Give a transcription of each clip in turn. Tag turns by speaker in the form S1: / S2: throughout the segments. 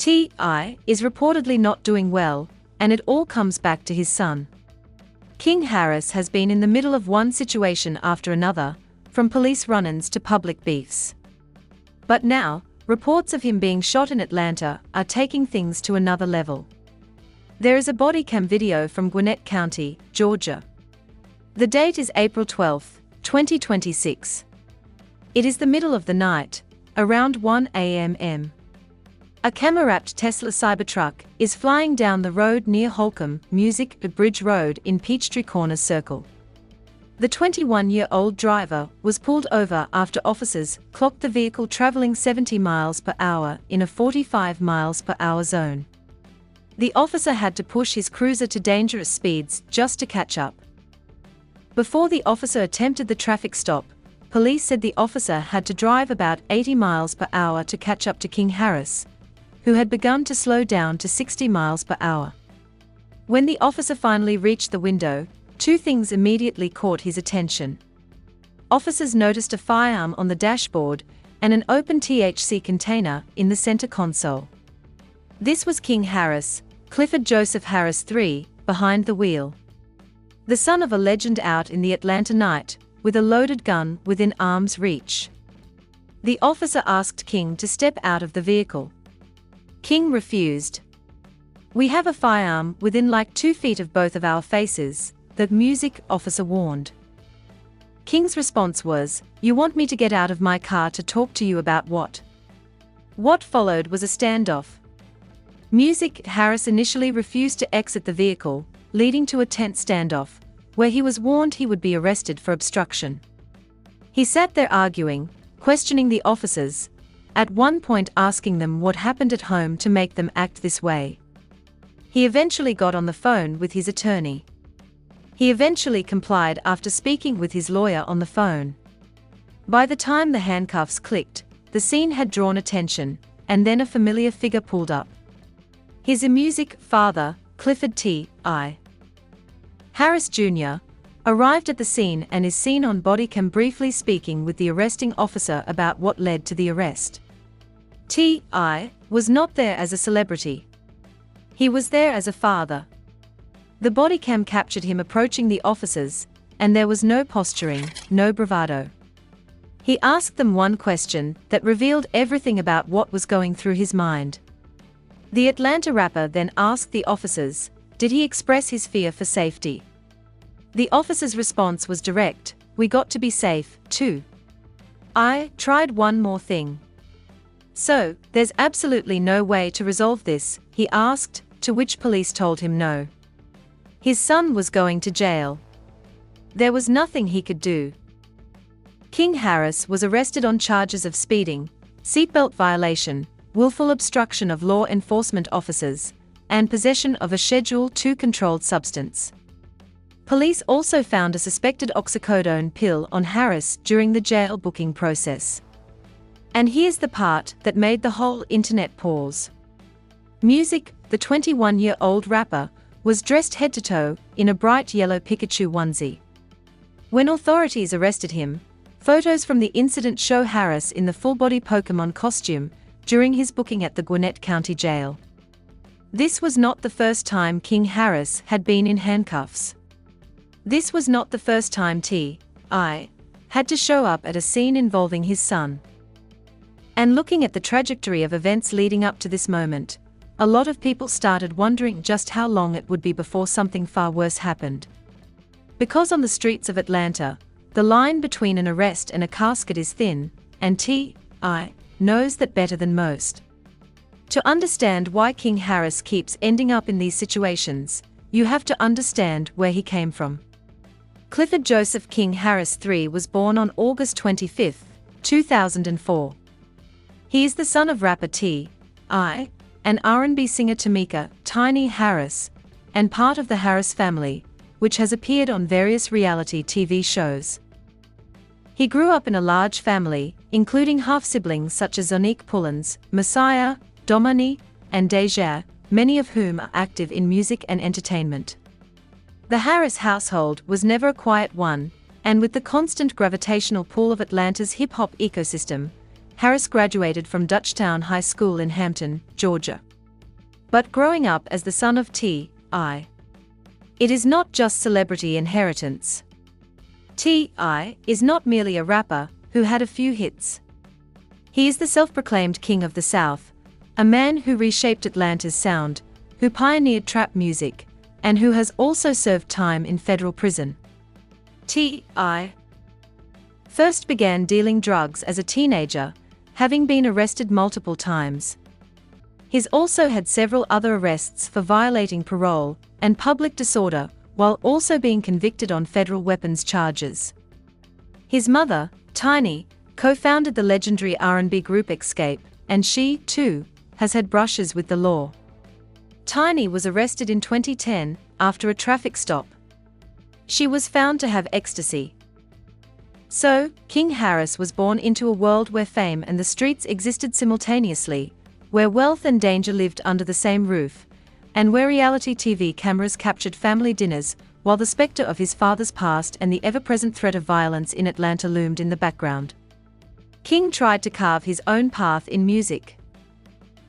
S1: T.I. is reportedly not doing well, and it all comes back to his son. King Harris has been in the middle of one situation after another, from police run-ins to public beefs. But now, reports of him being shot in Atlanta are taking things to another level. There is a body cam video from Gwinnett County, Georgia. The date is April 12, 2026. It is the middle of the night, around 1 a.m. A camera-wrapped Tesla Cybertruck is flying down the road near Holcomb Music Bridge Road in Peachtree Corners Circle. The 21-year-old driver was pulled over after officers clocked the vehicle traveling 70 miles per hour in a 45 miles per hour zone. The officer had to push his cruiser to dangerous speeds just to catch up. Before the officer attempted the traffic stop, police said the officer had to drive about 80 miles per hour to catch up to King Harris, who had begun to slow down to 60 miles per hour. When the officer finally reached the window, two things immediately caught his attention. Officers noticed a firearm on the dashboard and an open THC container in the center console. This was King Harris, Clifford Joseph Harris III, behind the wheel. The son of a legend out in the Atlanta night, with a loaded gun within arm's reach. The officer asked King to step out of the vehicle. King refused. "We have a firearm within like 2 feet of both of our faces," the music officer warned. King's response was, "You want me to get out of my car to talk to you about what?" What followed was a standoff. Music Harris initially refused to exit the vehicle, leading to a tense standoff, where he was warned he would be arrested for obstruction. He sat there arguing, questioning the officers, at one point asking them what happened at home to make them act this way. He eventually got on the phone with his attorney. He eventually complied after speaking with his lawyer on the phone. By the time the handcuffs clicked, the scene had drawn attention, and then a familiar figure pulled up. His music father, Clifford T.I. Harris Jr., arrived at the scene and is seen on body cam briefly speaking with the arresting officer about what led to the arrest. T.I. was not there as a celebrity. He was there as a father. The body cam captured him approaching the officers, and there was no posturing, no bravado. He asked them one question that revealed everything about what was going through his mind. The Atlanta rapper then asked the officers, did he express his fear for safety? The officer's response was direct, "We got to be safe, too. I tried one more thing." "So, there's absolutely no way to resolve this?" he asked, to which police told him no. His son was going to jail. There was nothing he could do. King Harris was arrested on charges of speeding, seatbelt violation, willful obstruction of law enforcement officers, and possession of a Schedule II controlled substance. Police also found a suspected oxycodone pill on Harris during the jail booking process. And here's the part that made the whole internet pause. Music, the 21-year-old rapper, was dressed head to toe in a bright yellow Pikachu onesie. When authorities arrested him, photos from the incident show Harris in the full-body Pokémon costume during his booking at the Gwinnett County Jail. This was not the first time King Harris had been in handcuffs. This was not the first time T.I. had to show up at a scene involving his son. And looking at the trajectory of events leading up to this moment, a lot of people started wondering just how long it would be before something far worse happened. Because on the streets of Atlanta, the line between an arrest and a casket is thin, and T.I. knows that better than most. To understand why King Harris keeps ending up in these situations, you have to understand where he came from. Clifford Joseph King Harris III was born on August 25, 2004. He is the son of rapper T.I. and R&B singer Tamika Tiny Harris, and part of the Harris family, which has appeared on various reality TV shows. He grew up in a large family, including half-siblings such as Zonique Pullins, Messiah, Domani, and Deja, many of whom are active in music and entertainment. The Harris household was never a quiet one, and with the constant gravitational pull of Atlanta's hip-hop ecosystem, Harris graduated from Dutchtown High School in Hampton, Georgia. But growing up as the son of T.I., it is not just celebrity inheritance. T.I. is not merely a rapper who had a few hits. He is the self-proclaimed king of the South, a man who reshaped Atlanta's sound, who pioneered trap music, and who has also served time in federal prison. T.I. first began dealing drugs as a teenager, having been arrested multiple times. He's also had several other arrests for violating parole and public disorder, while also being convicted on federal weapons charges. His mother, Tiny, co-founded the legendary R&B group Xscape, and she, too, has had brushes with the law. Tiny was arrested in 2010 after a traffic stop. She was found to have ecstasy. So, King Harris was born into a world where fame and the streets existed simultaneously, where wealth and danger lived under the same roof, and where reality TV cameras captured family dinners, while the specter of his father's past and the ever-present threat of violence in Atlanta loomed in the background. King tried to carve his own path in music.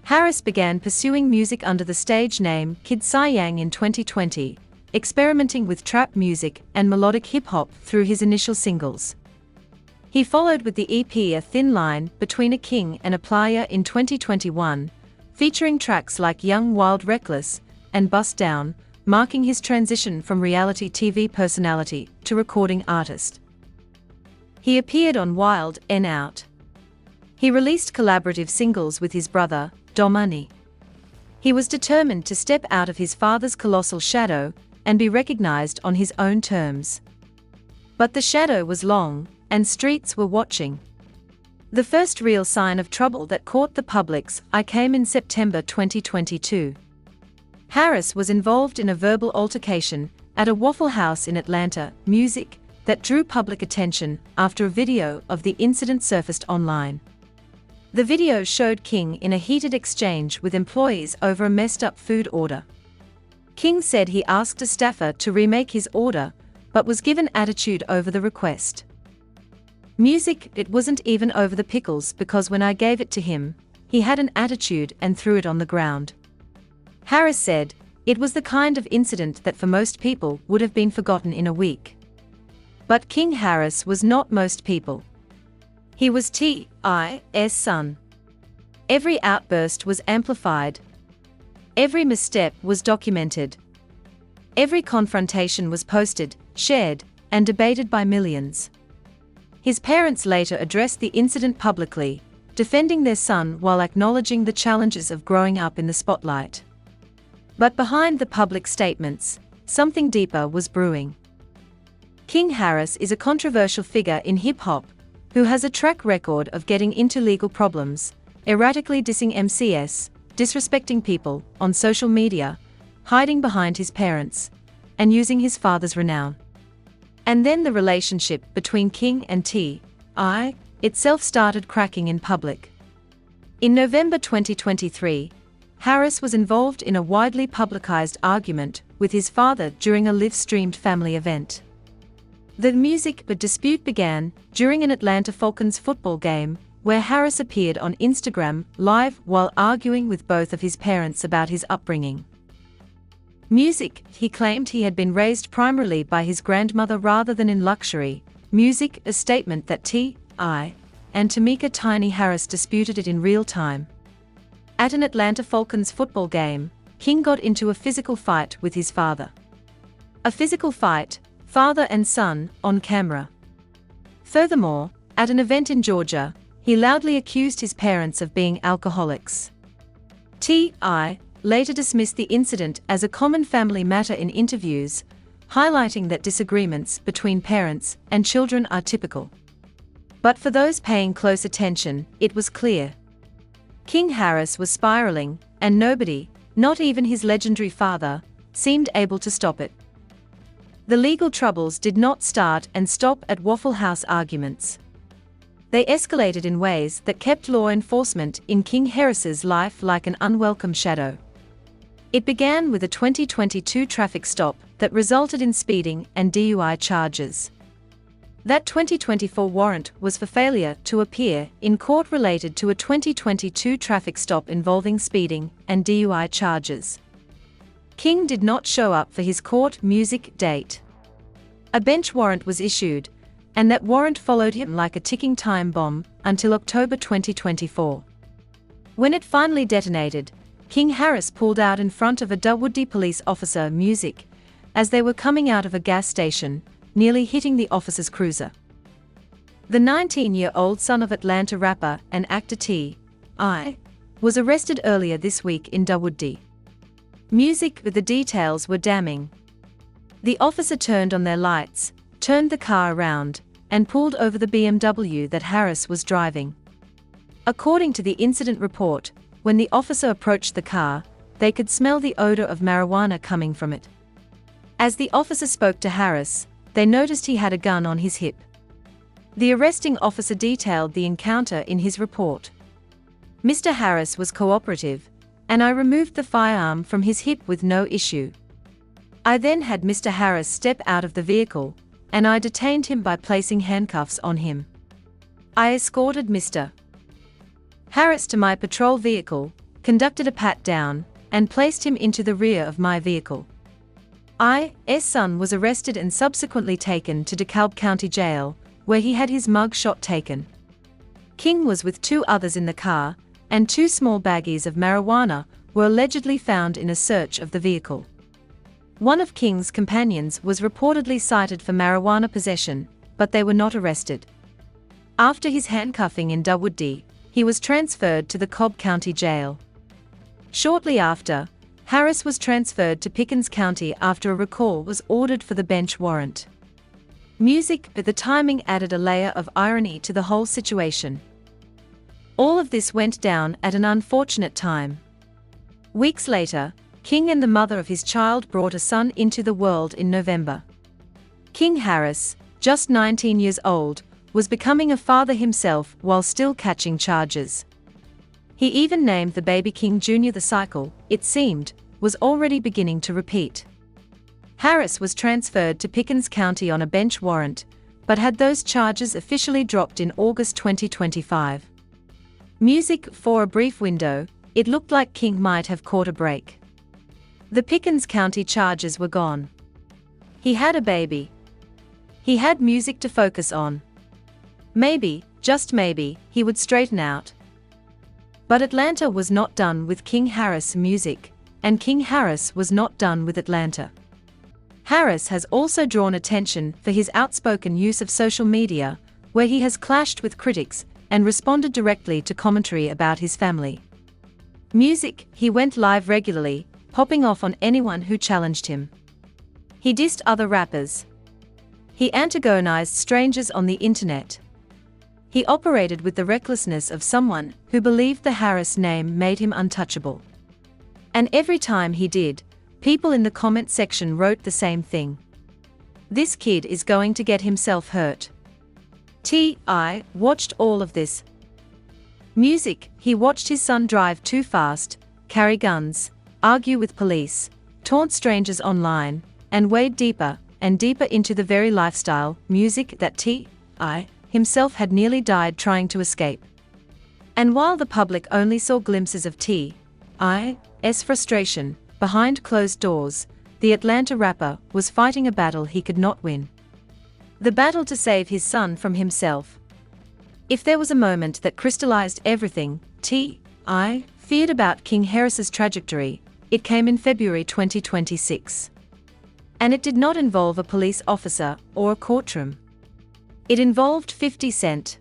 S1: Harris began pursuing music under the stage name Kid Cy Yang in 2020, experimenting with trap music and melodic hip-hop through his initial singles. He followed with the EP A Thin Line Between a King and a Playa in 2021, featuring tracks like Young Wild Reckless and Bust Down, marking his transition from reality TV personality to recording artist. He appeared on Wild 'N Out. He released collaborative singles with his brother, Domani. He was determined to step out of his father's colossal shadow and be recognized on his own terms. But the shadow was long, and streets were watching. The first real sign of trouble that caught the public's eye came in September 2022. Harris was involved in a verbal altercation at a Waffle House in Atlanta, music, that drew public attention after a video of the incident surfaced online. The video showed King in a heated exchange with employees over a messed-up food order. King said he asked a staffer to remake his order, but was given attitude over the request. Music, it wasn't even over the pickles because when I gave it to him, he had an attitude and threw it on the ground. Harris said, it was the kind of incident that for most people would have been forgotten in a week. But King Harris was not most people. He was T.I.'s son. Every outburst was amplified. Every misstep was documented. Every confrontation was posted, shared, and debated by millions. His parents later addressed the incident publicly, defending their son while acknowledging the challenges of growing up in the spotlight. But behind the public statements, something deeper was brewing. King Harris is a controversial figure in hip-hop, who has a track record of getting into legal problems, erratically dissing MCs, disrespecting people on social media, hiding behind his parents, and using his father's renown. And then the relationship between King and T.I. itself started cracking in public. In November 2023, Harris was involved in a widely publicized argument with his father during a live-streamed family event. The music dispute began during an Atlanta Falcons football game, where Harris appeared on Instagram Live while arguing with both of his parents about his upbringing. Music, he claimed he had been raised primarily by his grandmother rather than in luxury. Music, a statement that T.I. and Tamika Tiny Harris disputed it in real time. At an Atlanta Falcons football game, King got into a physical fight with his father. A physical fight, father and son, on camera. Furthermore, at an event in Georgia, he loudly accused his parents of being alcoholics. T.I. later dismissed the incident as a common family matter in interviews, highlighting that disagreements between parents and children are typical. But for those paying close attention, it was clear. King Harris was spiraling, and nobody, not even his legendary father, seemed able to stop it. The legal troubles did not start and stop at Waffle House arguments. They escalated in ways that kept law enforcement in King Harris's life like an unwelcome shadow. It began with a 2022 traffic stop that resulted in speeding and DUI charges. That 2024 warrant was for failure to appear in court related to a 2022 traffic stop involving speeding and DUI charges. King did not show up for his court music date. A bench warrant was issued, and that warrant followed him like a ticking time bomb until October 2024. When it finally detonated, King Harris pulled out in front of a Dawoodi police officer music as they were coming out of a gas station, nearly hitting the officer's cruiser. The 19-year-old son of Atlanta rapper and actor T.I. was arrested earlier this week in Dawoodi. Music, but the details were damning. The officer turned on their lights, turned the car around, and pulled over the BMW that Harris was driving. According to the incident report, when the officer approached the car, they could smell the odor of marijuana coming from it. As the officer spoke to Harris, they noticed he had a gun on his hip. The arresting officer detailed the encounter in his report. Mr. Harris was cooperative, and I removed the firearm from his hip with no issue. I then had Mr. Harris step out of the vehicle, and I detained him by placing handcuffs on him. I escorted Mr. Harris to my patrol vehicle, conducted a pat-down, and placed him into the rear of my vehicle. I.'s son was arrested and subsequently taken to DeKalb County Jail, where he had his mug shot taken. King was with two others in the car, and two small baggies of marijuana were allegedly found in a search of the vehicle. One of King's companions was reportedly cited for marijuana possession, but they were not arrested. After his handcuffing in Dawoodi, he was transferred to the Cobb County Jail. Shortly after, Harris was transferred to Pickens County after a recall was ordered for the bench warrant. Music, but the timing added a layer of irony to the whole situation. All of this went down at an unfortunate time. Weeks later, King and the mother of his child brought a son into the world in November. King Harris, just 19 years old, was becoming a father himself while still catching charges. He even named the baby King Jr. The cycle, it seemed, was already beginning to repeat. Harris was transferred to Pickens County on a bench warrant, but had those charges officially dropped in August 2025. Music, for a brief window, it looked like King might have caught a break. The Pickens County charges were gone. He had a baby. He had music to focus on. Maybe, just maybe, he would straighten out. But Atlanta was not done with King Harris' music, and King Harris was not done with Atlanta. Harris has also drawn attention for his outspoken use of social media, where he has clashed with critics and responded directly to commentary about his family. Music, he went live regularly, popping off on anyone who challenged him. He dissed other rappers. He antagonized strangers on the internet. He operated with the recklessness of someone who believed the Harris name made him untouchable. And every time he did, people in the comment section wrote the same thing. This kid is going to get himself hurt. T.I. watched all of this. Music, he watched his son drive too fast, carry guns, argue with police, taunt strangers online, and wade deeper and deeper into the very lifestyle, music that T.I. himself had nearly died trying to escape. And while the public only saw glimpses of T.I.'s frustration, behind closed doors, the Atlanta rapper was fighting a battle he could not win. The battle to save his son from himself. If there was a moment that crystallized everything T.I. feared about King Harris's trajectory, it came in February 2026. And it did not involve a police officer or a courtroom. It involved 50 Cent.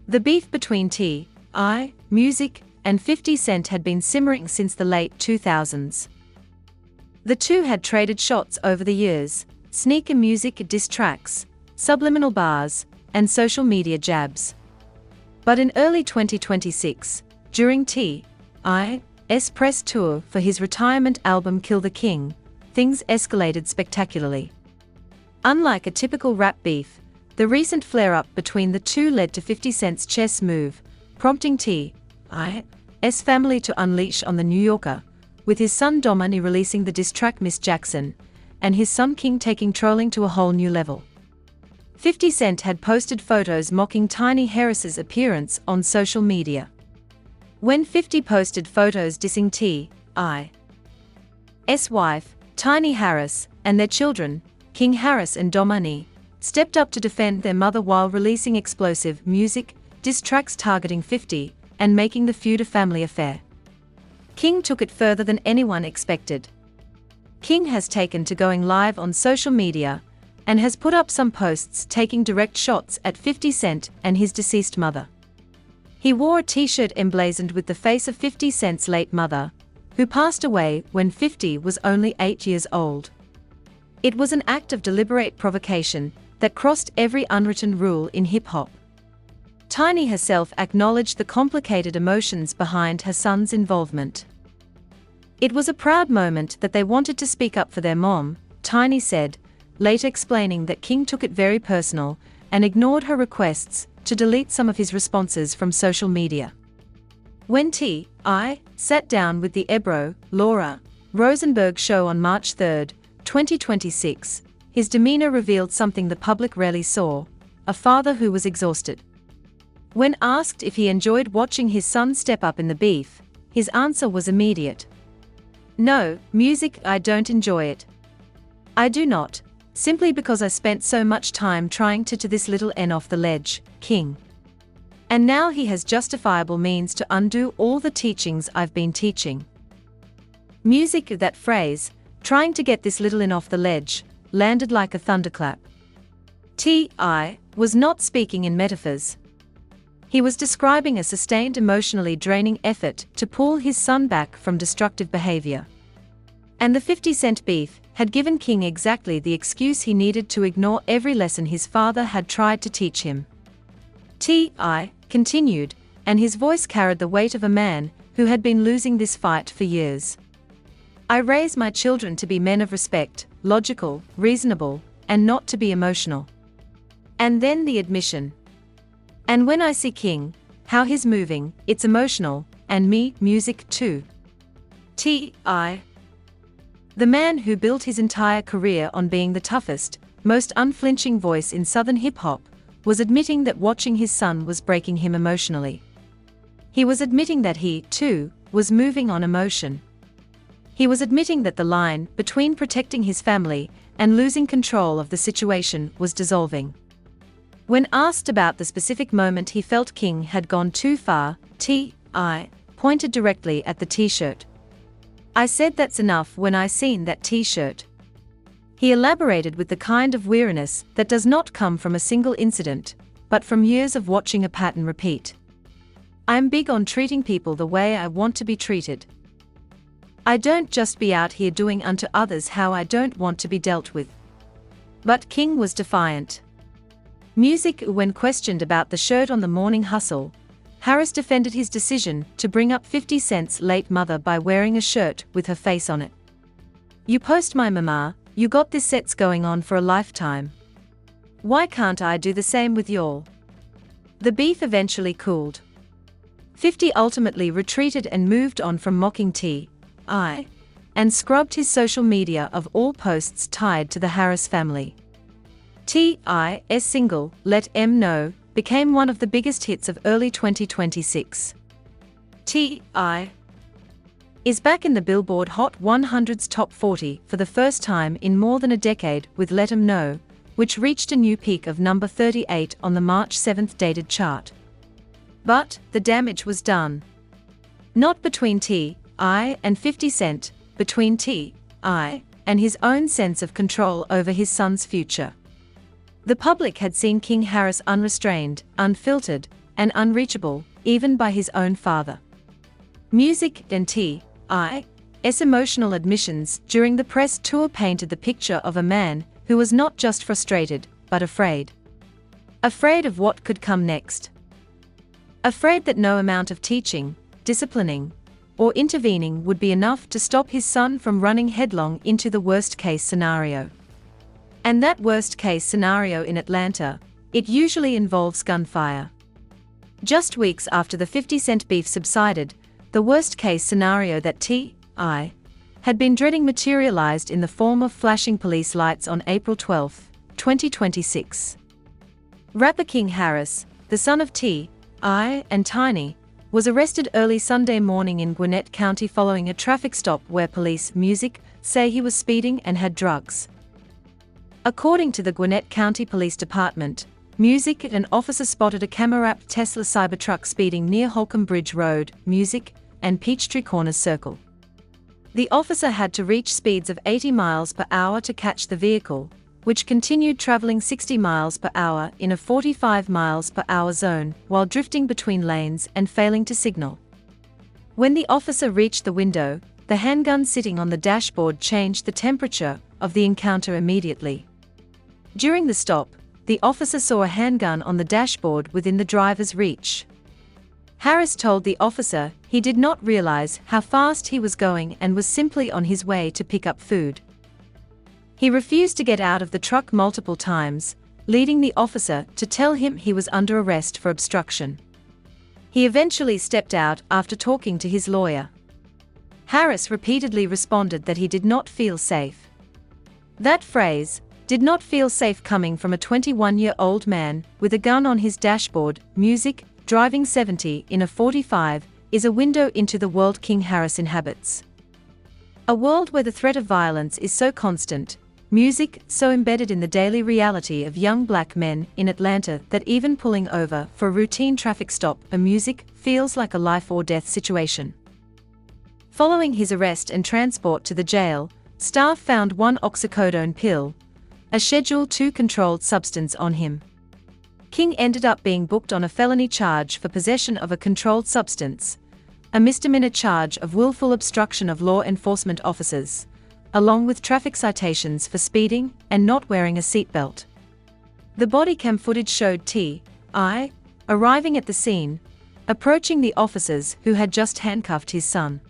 S1: The beef between T.I., Music, and 50 Cent had been simmering since the late 2000s. The two had traded shots over the years, sneaker music diss tracks, subliminal bars, and social media jabs. But in early 2026, during T.I.'s press tour for his retirement album Kill the King, things escalated spectacularly. Unlike a typical rap beef, the recent flare-up between the two led to 50 Cent's chess move, prompting T.I.'s family to unleash on the New Yorker, with his son Domani releasing the diss track Miss Jackson, and his son King taking trolling to a whole new level. 50 Cent had posted photos mocking Tiny Harris's appearance on social media. When 50 posted photos dissing T.I.'s wife, Tiny Harris, and their children, King Harris and Domani, stepped up to defend their mother while releasing explosive music diss tracks targeting 50 and making the feud a family affair. King took it further than anyone expected. King has taken to going live on social media and has put up some posts taking direct shots at 50 Cent and his deceased mother. He wore a t-shirt emblazoned with the face of 50 Cent's late mother, who passed away when 50 was only 8 years old. It was an act of deliberate provocation that crossed every unwritten rule in hip-hop. Tiny herself acknowledged the complicated emotions behind her son's involvement. It was a proud moment that they wanted to speak up for their mom, Tiny said, later explaining that King took it very personal and ignored her requests to delete some of his responses from social media. When T.I. sat down with the Ebro, Laura Rosenberg show on March 3, 2026, his demeanor revealed something the public rarely saw: a father who was exhausted. When asked if he enjoyed watching his son step up in the beef, his answer was immediate. "No, music, I don't enjoy it. I do not, simply because I spent so much time trying to this little N off the ledge, King. And now he has justifiable means to undo all the teachings I've been teaching." Music, that phrase, trying to get this little N off the ledge, landed like a thunderclap. T.I. was not speaking in metaphors. He was describing a sustained, emotionally draining effort to pull his son back from destructive behavior. And the 50 Cent beef had given King exactly the excuse he needed to ignore every lesson his father had tried to teach him. T.I. continued, and his voice carried the weight of a man who had been losing this fight for years. "I raise my children to be men of respect, logical, reasonable, and not to be emotional." And then the admission. "And when I see King, how he's moving, it's emotional, and me, music too." T.I. the man who built his entire career on being the toughest, most unflinching voice in Southern hip-hop, was admitting that watching his son was breaking him emotionally. He was admitting that he, too, was moving on emotion. He was admitting that the line between protecting his family and losing control of the situation was dissolving. When asked about the specific moment he felt King had gone too far, T.I. pointed directly at the t-shirt. "I said that's enough when I seen that t-shirt." He elaborated with the kind of weariness that does not come from a single incident, but from years of watching a pattern repeat. "I'm big on treating people the way I want to be treated. I don't just be out here doing unto others how I don't want to be dealt with." But King was defiant. Music. When questioned about the shirt on The Morning Hustle, Harris defended his decision to bring up 50 Cent's late mother by wearing a shirt with her face on it. "You post my mama, you got this sets going on for a lifetime. Why can't I do the same with y'all?" The beef eventually cooled. 50 ultimately retreated and moved on from mocking T.I. and scrubbed his social media of all posts tied to the Harris family. T.I.'s single, Let 'Em Know, became one of the biggest hits of early 2026. T.I. is back in the Billboard Hot 100's Top 40 for the first time in more than a decade with Let 'Em Know, which reached a new peak of number 38 on the March 7 dated chart. But the damage was done. Not between T.I. and 50 Cent, between T.I. and his own sense of control over his son's future. The public had seen King Harris unrestrained, unfiltered, and unreachable, even by his own father. Music and T.I.'s emotional admissions during the press tour painted the picture of a man who was not just frustrated, but afraid. Afraid of what could come next. Afraid that no amount of teaching, disciplining, or intervening would be enough to stop his son from running headlong into the worst-case scenario. And that worst-case scenario in Atlanta, it usually involves gunfire. Just weeks after the 50 Cent beef subsided, the worst-case scenario that T.I. had been dreading materialized in the form of flashing police lights on April 12, 2026. Rapper King Harris, the son of T.I. and Tiny, was arrested early Sunday morning in Gwinnett County following a traffic stop where police music say he was speeding and had drugs. According to the Gwinnett County Police Department, music an officer spotted a camera-wrapped Tesla Cybertruck speeding near Holcomb Bridge Road, music, and Peachtree Corners Circle. The officer had to reach speeds of 80 miles per hour to catch the vehicle, which continued traveling 60 miles per hour in a 45 miles per hour zone while drifting between lanes and failing to signal. When the officer reached the window, the handgun sitting on the dashboard changed the temperature of the encounter immediately. During the stop, the officer saw a handgun on the dashboard within the driver's reach. Harris told the officer he did not realize how fast he was going and was simply on his way to pick up food. He refused to get out of the truck multiple times, leading the officer to tell him he was under arrest for obstruction. He eventually stepped out after talking to his lawyer. Harris repeatedly responded that he did not feel safe. That phrase, "did not feel safe," coming from a 21-year-old man with a gun on his dashboard, music, driving 70 in a 45, is a window into the world King Harris inhabits. A world where the threat of violence is so constant, music so embedded in the daily reality of young black men in Atlanta that even pulling over for a routine traffic stop, a music feels like a life or death situation. Following his arrest and transport to the jail, staff found one oxycodone pill, a Schedule II controlled substance, on him. King ended up being booked on a felony charge for possession of a controlled substance, a misdemeanor charge of willful obstruction of law enforcement officers, along with traffic citations for speeding and not wearing a seatbelt. The body cam footage showed T.I. arriving at the scene, approaching the officers who had just handcuffed his son.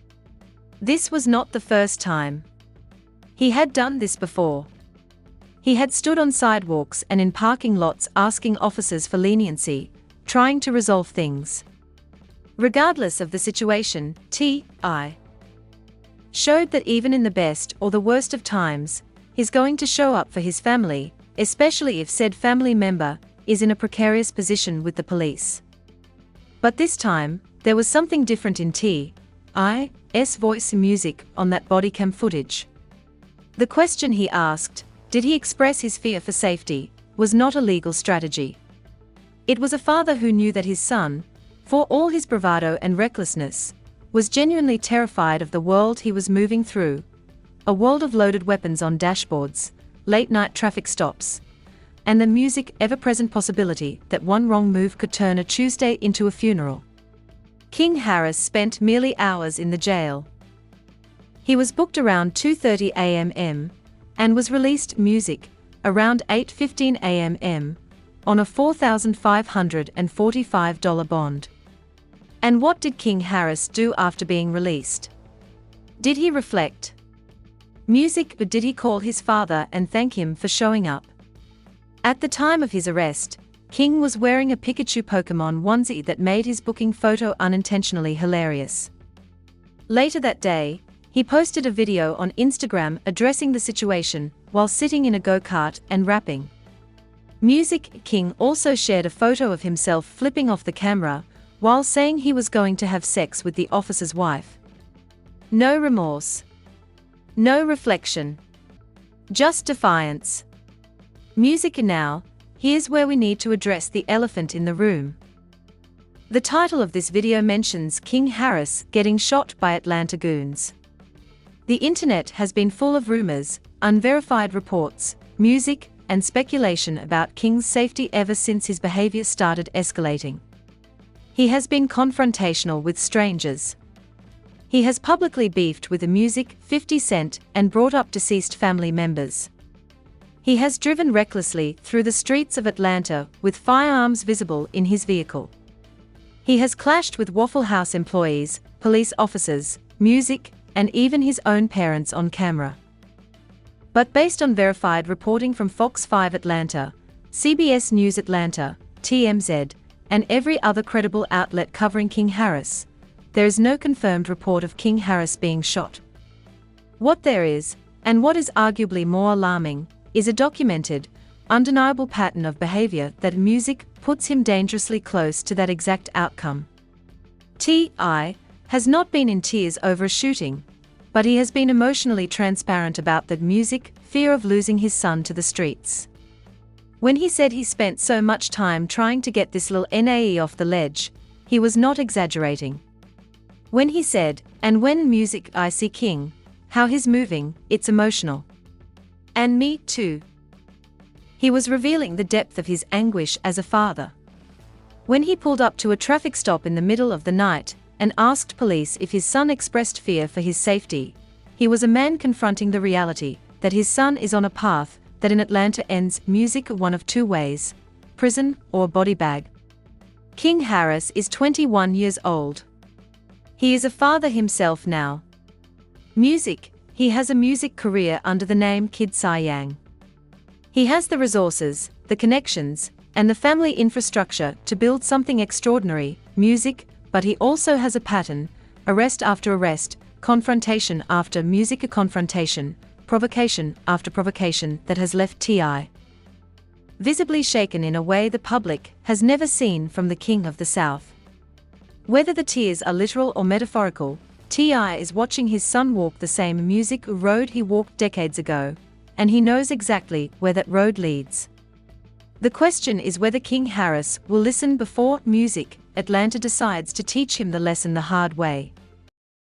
S1: This was not the first time. He had done this before. He had stood on sidewalks and in parking lots asking officers for leniency, trying to resolve things. Regardless of the situation, T.I. showed that even in the best or the worst of times, he's going to show up for his family, especially if said family member is in a precarious position with the police. But this time, there was something different in T.I.'s voice and music on that body cam footage. The question he asked, did he express his fear for safety, was not a legal strategy. It was a father who knew that his son, for all his bravado and recklessness, was genuinely terrified of the world he was moving through, a world of loaded weapons on dashboards, late-night traffic stops, and the music ever-present possibility that one wrong move could turn a Tuesday into a funeral. King Harris spent merely hours in the jail. He was booked around 2:30 a.m. and was released music around 8:15 a.m. on a $4,545 bond. And what did King Harris do after being released? Did he reflect? Music, or did he call his father and thank him for showing up? At the time of his arrest, King was wearing a Pikachu Pokemon onesie that made his booking photo unintentionally hilarious. Later that day, he posted a video on Instagram addressing the situation while sitting in a go-kart and rapping. Music King also shared a photo of himself flipping off the camera while saying he was going to have sex with the officer's wife. No remorse. No reflection. Just defiance. Music. Now, here's where we need to address the elephant in the room. The title of this video mentions King Harris getting shot by Atlanta goons. The internet has been full of rumors, unverified reports, music, and speculation about King's safety ever since his behavior started escalating. He has been confrontational with strangers. He has publicly beefed with the music 50 Cent and brought up deceased family members. He has driven recklessly through the streets of Atlanta with firearms visible in his vehicle. He has clashed with Waffle House employees, police officers, music, and even his own parents on camera. But based on verified reporting from Fox 5 Atlanta, CBS News Atlanta, TMZ, and every other credible outlet covering King Harris, there is no confirmed report of King Harris being shot. What there is, and what is arguably more alarming, is a documented, undeniable pattern of behavior that music puts him dangerously close to that exact outcome. T.I. has not been in tears over a shooting, but he has been emotionally transparent about that music fear of losing his son to the streets. When he said he spent so much time trying to get this little NAE off the ledge, he was not exaggerating. When he said, "And when music I see King, how he's moving, it's emotional. And me too." He was revealing the depth of his anguish as a father. When he pulled up to a traffic stop in the middle of the night and asked police if his son expressed fear for his safety, he was a man confronting the reality that his son is on a path that in Atlanta ends music one of two ways: prison or body bag. King Harris is 21 years old. He is a father himself now. Music, he has a music career under the name Kid Cy Yang. He has the resources, the connections, and the family infrastructure to build something extraordinary, music, but he also has a pattern: arrest after arrest, confrontation after music confrontation, provocation after provocation that has left T.I. visibly shaken in a way the public has never seen from the King of the South. Whether the tears are literal or metaphorical, T.I. is watching his son walk the same music road he walked decades ago, and he knows exactly where that road leads. The question is whether King Harris will listen before music Atlanta decides to teach him the lesson the hard way.